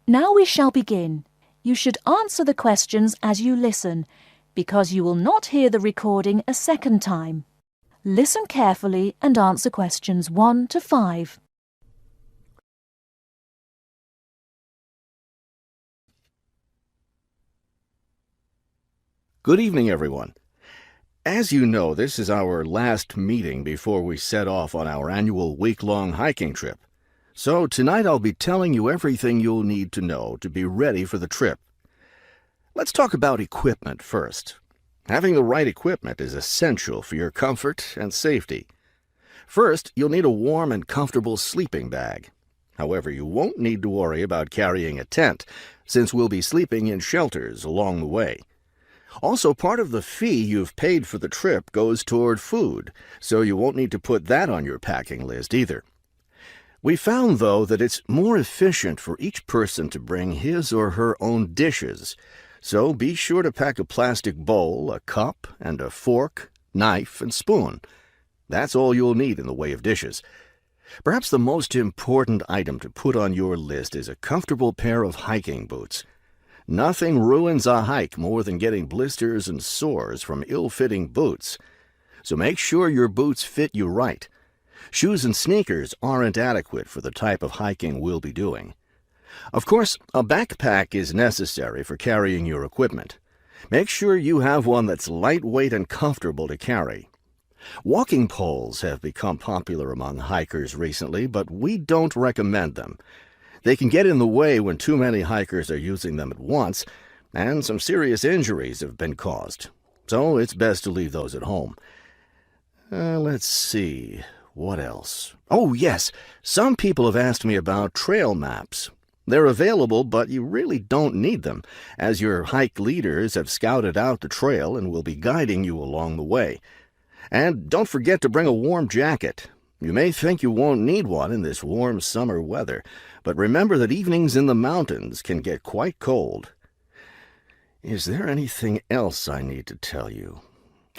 Now we shall begin. You should answer the questions as you listen, because you will not hear the recording a second time. Listen carefully and answer questions 1 to 5. Good evening, everyone. As you know, this is our last meeting before we set off on our annual week-long hiking trip. So tonight I'll be telling you everything you'll need to know to be ready for the trip. Let's talk about equipment first. Having the right equipment is essential for your comfort and safety. First, you'll need a warm and comfortable sleeping bag. However, you won't need to worry about carrying a tent, since we'll be sleeping in shelters along the way. Also, part of the fee you've paid for the trip goes toward food, so you won't need to put that on your packing list either. We found, though, that it's more efficient for each person to bring his or her own dishes, so be sure to pack a plastic bowl, a cup, and a fork, knife, and spoon. That's all you'll need in the way of dishes. Perhaps the most important item to put on your list is a comfortable pair of hiking boots. Nothing ruins a hike more than getting blisters and sores from ill-fitting boots. So make sure your boots fit you right. Shoes and sneakers aren't adequate for the type of hiking we'll be doing. Of course, a backpack is necessary for carrying your equipment. Make sure you have one that's lightweight and comfortable to carry. Walking poles have become popular among hikers recently, but we don't recommend them. They can get in the way when too many hikers are using them at once, and some serious injuries have been caused. So it's best to leave those at home. Let's see. What else? Oh, yes, some people have asked me about trail maps. They're available, but you really don't need them, as your hike leaders have scouted out the trail and will be guiding you along the way. And don't forget to bring a warm jacket. You may think you won't need one in this warm summer weather, but remember that evenings in the mountains can get quite cold. Is there anything else I need to tell you?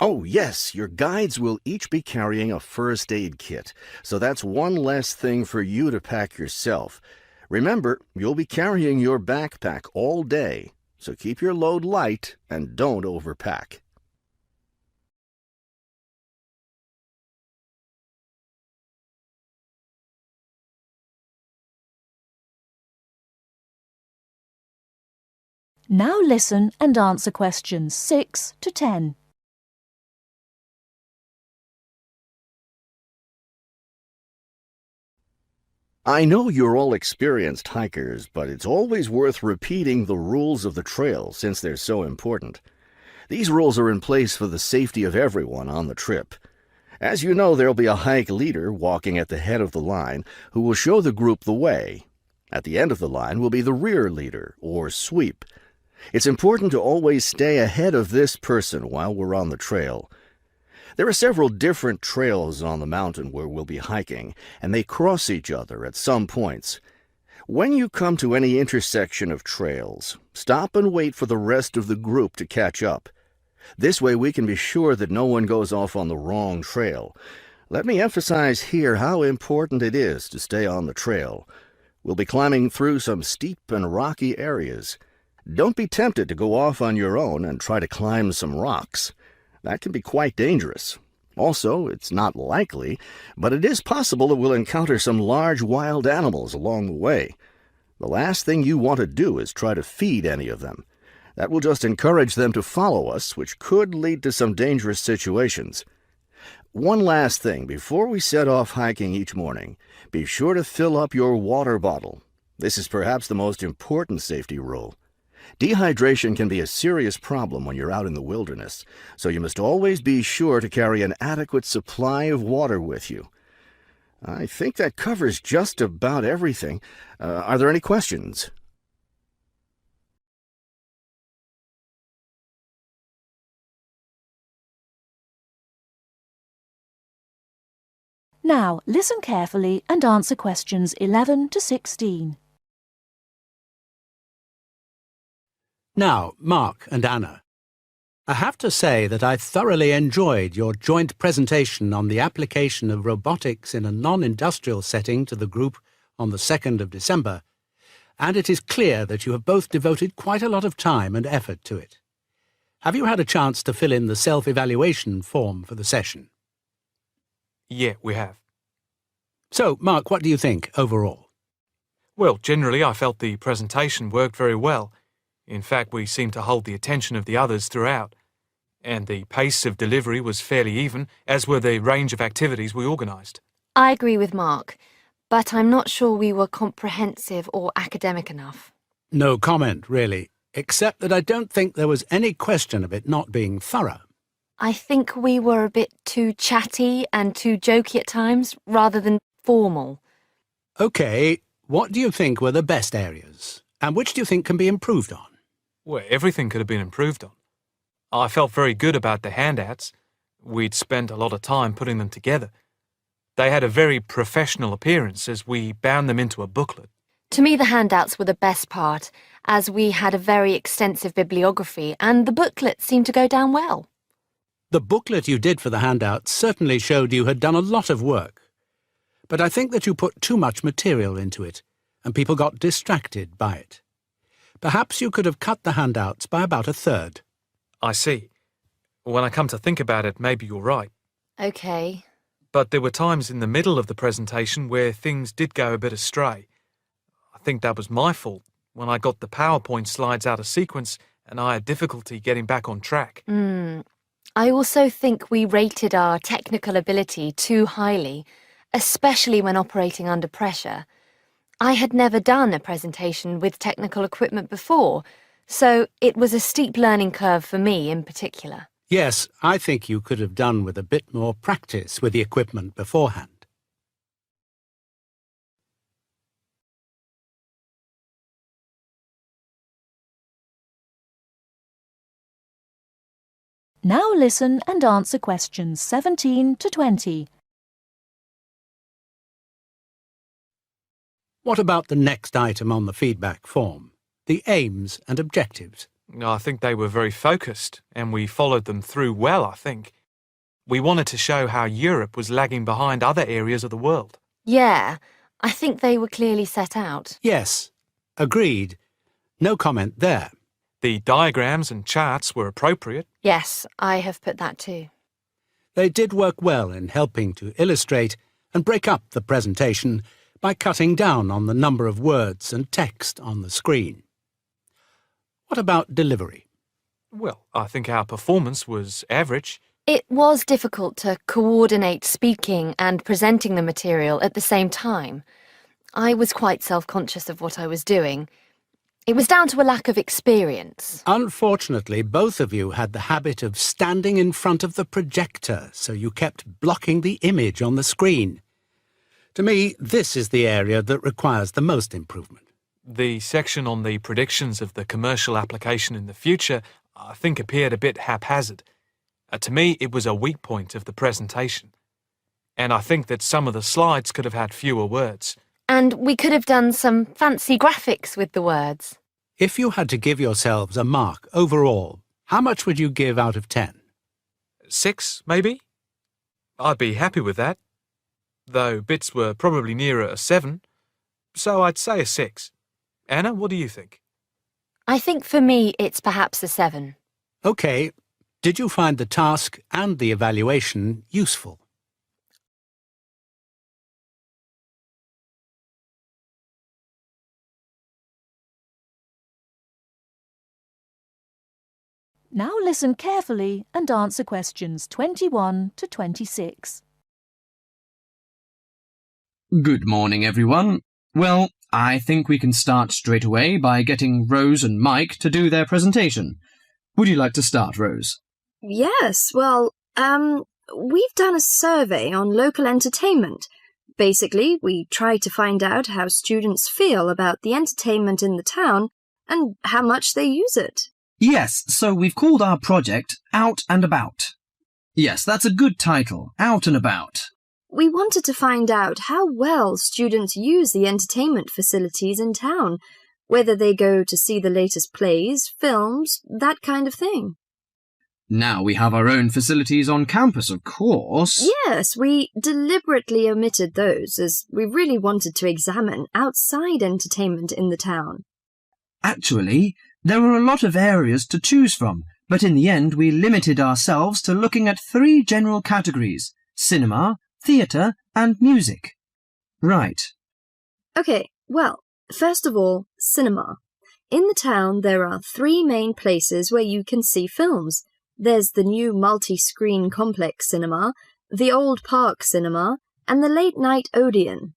Oh, yes, your guides will each be carrying a first aid kit, so that's one less thing for you to pack yourself. Remember, you'll be carrying your backpack all day, so keep your load light and don't overpack. Now listen and answer questions 6 to 10. I know you're all experienced hikers, but it's always worth repeating the rules of the trail since they're so important. These rules are in place for the safety of everyone on the trip. As you know, there'll be a hike leader walking at the head of the line who will show the group the way. At the end of the line will be the rear leader, or sweep. It's important to always stay ahead of this person while we're on the trail. There are several different trails on the mountain where we'll be hiking, and they cross each other at some points. When you come to any intersection of trails, stop and wait for the rest of the group to catch up. This way we can be sure that no one goes off on the wrong trail. Let me emphasize here how important it is to stay on the trail. We'll be climbing through some steep and rocky areas. Don't be tempted to go off on your own and try to climb some rocks. That can be quite dangerous. Also, it's not likely, but it is possible that we'll encounter some large wild animals along the way. The last thing you want to do is try to feed any of them. That will just encourage them to follow us, which could lead to some dangerous situations. One last thing before we set off hiking each morning, be sure to fill up your water bottle. This is perhaps the most important safety rule. Dehydration can be a serious problem when you're out in the wilderness, so you must always be sure to carry an adequate supply of water with you. I think that covers just about everything. Are there any questions? Now listen carefully and answer questions 11 to 16. Now, Mark and Anna, I have to say that I thoroughly enjoyed your joint presentation on the application of robotics in a non-industrial setting to the group on the 2nd of December, and it is clear that you have both devoted quite a lot of time and effort to it. Have you had a chance to fill in the self-evaluation form for the session? Yeah, we have. So, Mark, what do you think overall? Well, generally I felt the presentation worked very well. In fact, we seemed to hold the attention of the others throughout. And the pace of delivery was fairly even, as were the range of activities we organised. I agree with Mark, but I'm not sure we were comprehensive or academic enough. No comment, really, except that I don't think there was any question of it not being thorough. I think we were a bit too chatty and too jokey at times, rather than formal. OK, what do you think were the best areas, and which do you think can be improved on? Well, everything could have been improved on. I felt very good about the handouts. We'd spent a lot of time putting them together. They had a very professional appearance as we bound them into a booklet. To me, the handouts were the best part, as we had a very extensive bibliography and the booklet seemed to go down well. The booklet you did for the handouts certainly showed you had done a lot of work. But I think that you put too much material into it, and people got distracted by it. Perhaps you could have cut the handouts by about a third. I see. When I come to think about it, maybe you're right. OK. But there were times in the middle of the presentation where things did go a bit astray. I think that was my fault when I got the PowerPoint slides out of sequence and I had difficulty getting back on track. I also think we rated our technical ability too highly, especially when operating under pressure. I had never done a presentation with technical equipment before, so it was a steep learning curve for me in particular. Yes, I think you could have done with a bit more practice with the equipment beforehand. Now listen and answer questions 17 to 20. What about the next item on the feedback form, the aims and objectives? I think they were very focused and we followed them through well, I think. We wanted to show how Europe was lagging behind other areas of the world. Yeah, I think they were clearly set out. Yes, agreed. No comment there. The diagrams and charts were appropriate. Yes, I have put that too. They did work well in helping to illustrate and break up the presentation by cutting down on the number of words and text on the screen. What about delivery? Well, I think our performance was average. It was difficult to coordinate speaking and presenting the material at the same time. I was quite self-conscious of what I was doing. It was down to a lack of experience. Unfortunately, both of you had the habit of standing in front of the projector, so you kept blocking the image on the screen. To me, this is the area that requires the most improvement. The section on the predictions of the commercial application in the future, I think, appeared a bit haphazard. To me, it was a weak point of the presentation. And I think that some of the slides could have had fewer words. And we could have done some fancy graphics with the words. If you had to give yourselves a mark overall, how much would you give out of 10? 6, maybe? I'd be happy with that. Though bits were probably nearer a 7, so I'd say a 6. Anna, what do you think? I think for me it's perhaps a 7. OK. Did you find the task and the evaluation useful? Now listen carefully and answer questions 21 to 26. Good morning, everyone. Well, I think we can start straight away by getting Rose and Mike to do their presentation. Would you like to start, Rose? Yes, well, we've done a survey on local entertainment. Basically, we tried to find out how students feel about the entertainment in the town and how much they use it. Yes, so we've called our project Out and About. Yes, that's a good title, Out and About. We wanted to find out how well students use the entertainment facilities in town, whether they go to see the latest plays, films, that kind of thing. Now we have our own facilities on campus, of course. Yes, we deliberately omitted those as we really wanted to examine outside entertainment in the town. Actually, there were a lot of areas to choose from, but in the end we limited ourselves to looking at 3 general categories: cinema, theatre and music. Right. Okay, well, first of all, cinema. In the town there are 3 main places where you can see films. There's the new multi-screen complex cinema, the Old Park cinema, and the late-night Odeon.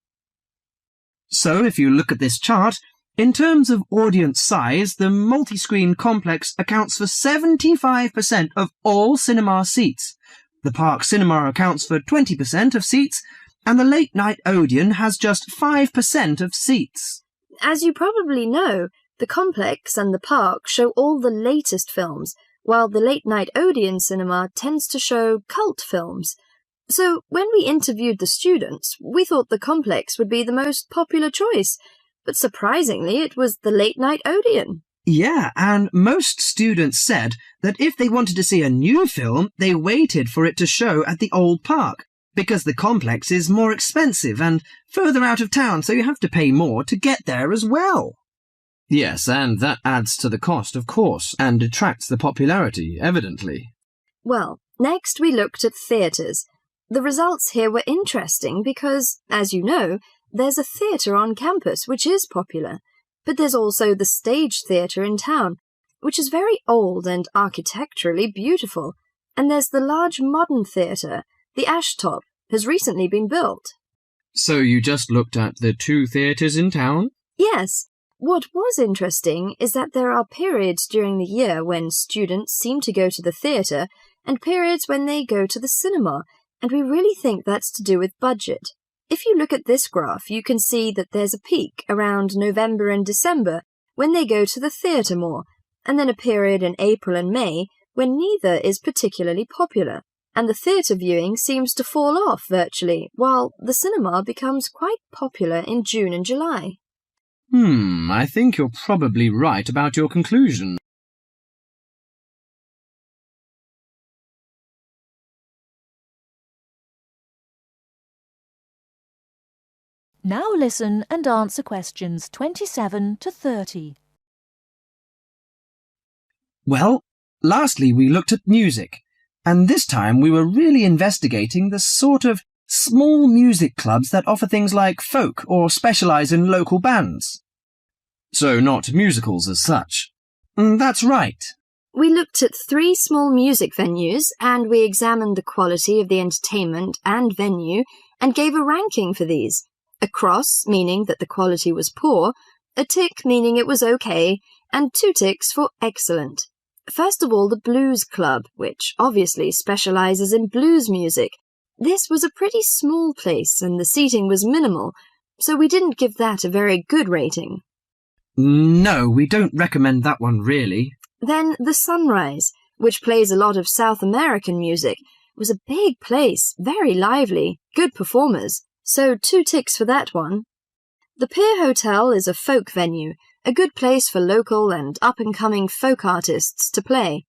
So if you look at this chart, in terms of audience size, the multi-screen complex accounts for 75% of all cinema seats. The Park cinema accounts for 20% of seats, and the late-night Odeon has just 5% of seats. As you probably know, the complex and the park show all the latest films, while the late-night Odeon cinema tends to show cult films. So when we interviewed the students, we thought the complex would be the most popular choice, but surprisingly it was the late-night Odeon. Yeah, and most students said that if they wanted to see a new film, they waited for it to show at the Old Park, because the complex is more expensive and further out of town, so you have to pay more to get there as well. Yes, and that adds to the cost, of course, and detracts the popularity, evidently. Well, next we looked at theatres. The results here were interesting because, as you know, there's a theatre on campus which is popular, but there's also the Stage Theatre in town, which is very old and architecturally beautiful, and there's the large modern theatre, the Ashtop, has recently been built. So you just looked at the 2 theatres in town? Yes. What was interesting is that there are periods during the year when students seem to go to the theatre and periods when they go to the cinema, and we really think that's to do with budget. If you look at this graph, you can see that there's a peak around November and December when they go to the theatre more, and then a period in April and May when neither is particularly popular, and the theatre viewing seems to fall off virtually, while the cinema becomes quite popular in June and July. I think you're probably right about your conclusion. Now listen and answer questions 27 to 30. Well, lastly we looked at music, and this time we were really investigating the sort of small music clubs that offer things like folk or specialise in local bands. So not musicals as such. That's right. We looked at 3 small music venues and we examined the quality of the entertainment and venue and gave a ranking for these. A cross, meaning that the quality was poor, a tick, meaning it was okay, and 2 ticks for excellent. First of all, the Blues Club, which obviously specialises in blues music. This was a pretty small place and the seating was minimal, so we didn't give that a very good rating. No, we don't recommend that one really. Then the Sunrise, which plays a lot of South American music, was a big place, very lively, good performers, so 2 ticks for that one. The Pier Hotel is a folk venue, a good place for local and up-and-coming folk artists to play.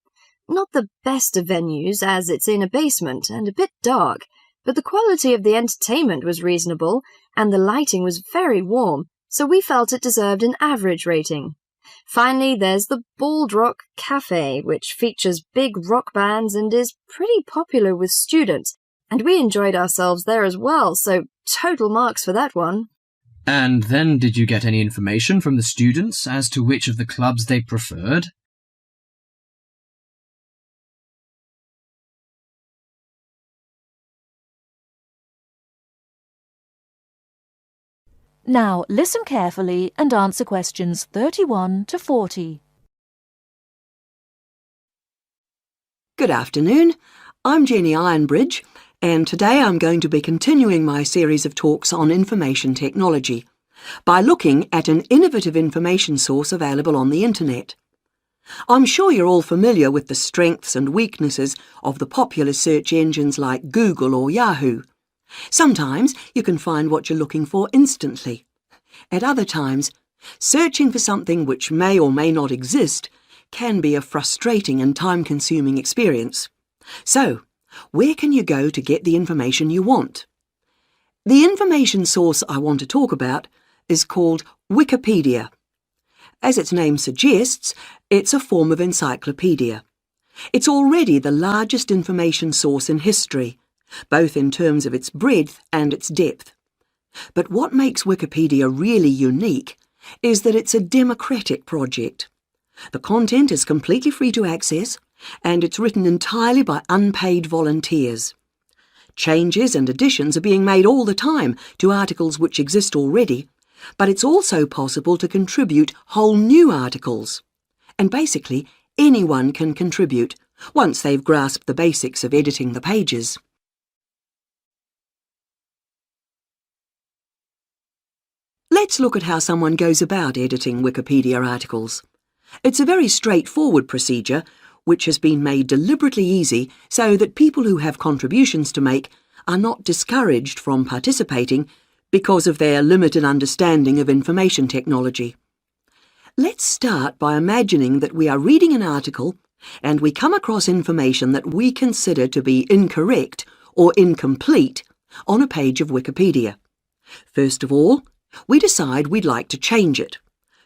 Not the best of venues, as it's in a basement and a bit dark, but the quality of the entertainment was reasonable, and the lighting was very warm, so we felt it deserved an average rating. Finally, there's the Bald Rock Cafe, which features big rock bands and is pretty popular with students, and we enjoyed ourselves there as well, so total marks for that one. And then did you get any information from the students as to which of the clubs they preferred? Now listen carefully and answer questions 31 to 40. Good afternoon. I'm Jenny Ironbridge, and today I'm going to be continuing my series of talks on information technology by looking at an innovative information source available on the internet. I'm sure you're all familiar with the strengths and weaknesses of the popular search engines like Google or Yahoo. Sometimes you can find what you're looking for instantly. At other times, searching for something which may or may not exist can be a frustrating and time-consuming experience. So, where can you go to get the information you want? The information source I want to talk about is called Wikipedia. As its name suggests, it's a form of encyclopedia. It's already the largest information source in history, both in terms of its breadth and its depth. But what makes Wikipedia really unique is that it's a democratic project. The content is completely free to access, and it's written entirely by unpaid volunteers. Changes and additions are being made all the time to articles which exist already, but it's also possible to contribute whole new articles. And basically, anyone can contribute, once they've grasped the basics of editing the pages. Let's look at how someone goes about editing Wikipedia articles. It's a very straightforward procedure, which has been made deliberately easy so that people who have contributions to make are not discouraged from participating because of their limited understanding of information technology. Let's start by imagining that we are reading an article and we come across information that we consider to be incorrect or incomplete on a page of Wikipedia. First of all, we decide we'd like to change it.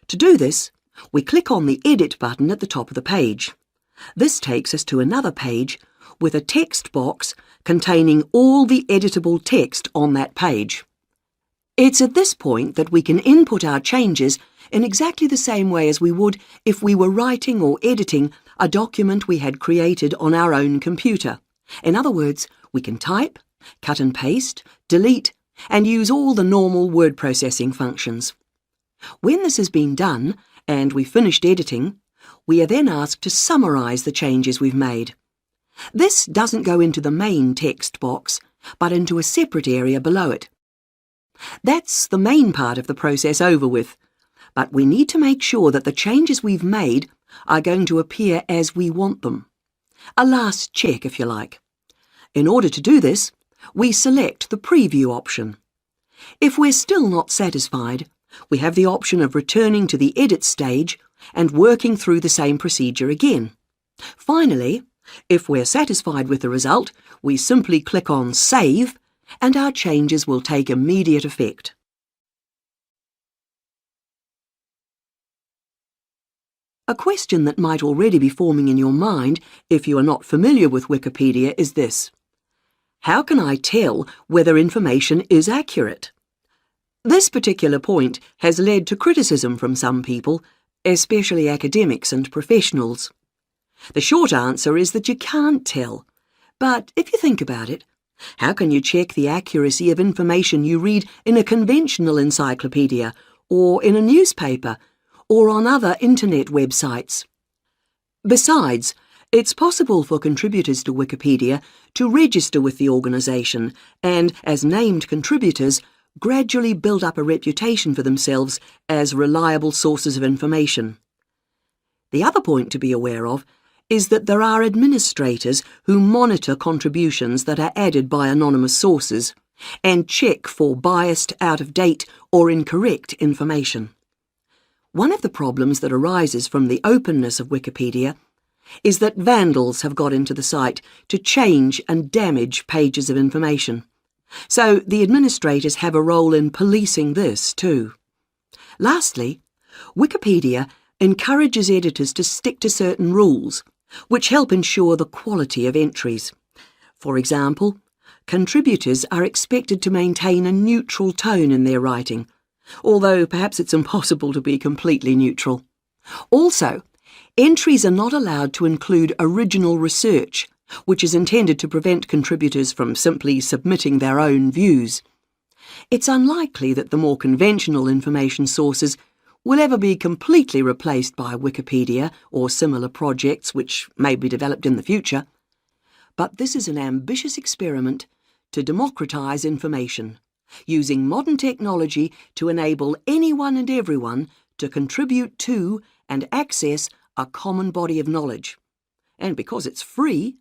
To do this, we click on the Edit button at the top of the page. This takes us to another page with a text box containing all the editable text on that page. It's at this point that we can input our changes in exactly the same way as we would if we were writing or editing a document we had created on our own computer. In other words, we can type, cut and paste, delete, and use all the normal word processing functions. When this has been done, and we've finished editing, we are then asked to summarise the changes we've made. This doesn't go into the main text box, but into a separate area below it. That's the main part of the process over with, but we need to make sure that the changes we've made are going to appear as we want them. A last check, if you like. In order to do this, we select the Preview option. If we're still not satisfied, we have the option of returning to the Edit stage and working through the same procedure again. Finally, if we're satisfied with the result, we simply click on Save, and our changes will take immediate effect. A question that might already be forming in your mind if you are not familiar with Wikipedia is this: how can I tell whether information is accurate? This particular point has led to criticism from some people, especially academics and professionals. The short answer is that you can't tell. But if you think about it, how can you check the accuracy of information you read in a conventional encyclopedia, or in a newspaper, or on other internet websites? Besides, it's possible for contributors to Wikipedia to register with the organisation and, as named contributors, gradually build up a reputation for themselves as reliable sources of information. The other point to be aware of is that there are administrators who monitor contributions that are added by anonymous sources and check for biased, out-of-date or incorrect information. One of the problems that arises from the openness of Wikipedia is that vandals have got into the site to change and damage pages of information. So the administrators have a role in policing this too. Lastly, Wikipedia encourages editors to stick to certain rules, which help ensure the quality of entries. For example, contributors are expected to maintain a neutral tone in their writing, although perhaps it's impossible to be completely neutral. Also, entries are not allowed to include original research, which is intended to prevent contributors from simply submitting their own views. It's unlikely that the more conventional information sources will ever be completely replaced by Wikipedia or similar projects which may be developed in the future. But this is an ambitious experiment to democratise information, using modern technology to enable anyone and everyone to contribute to and access a common body of knowledge. And because it's free,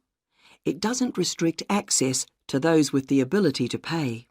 it doesn't restrict access to those with the ability to pay.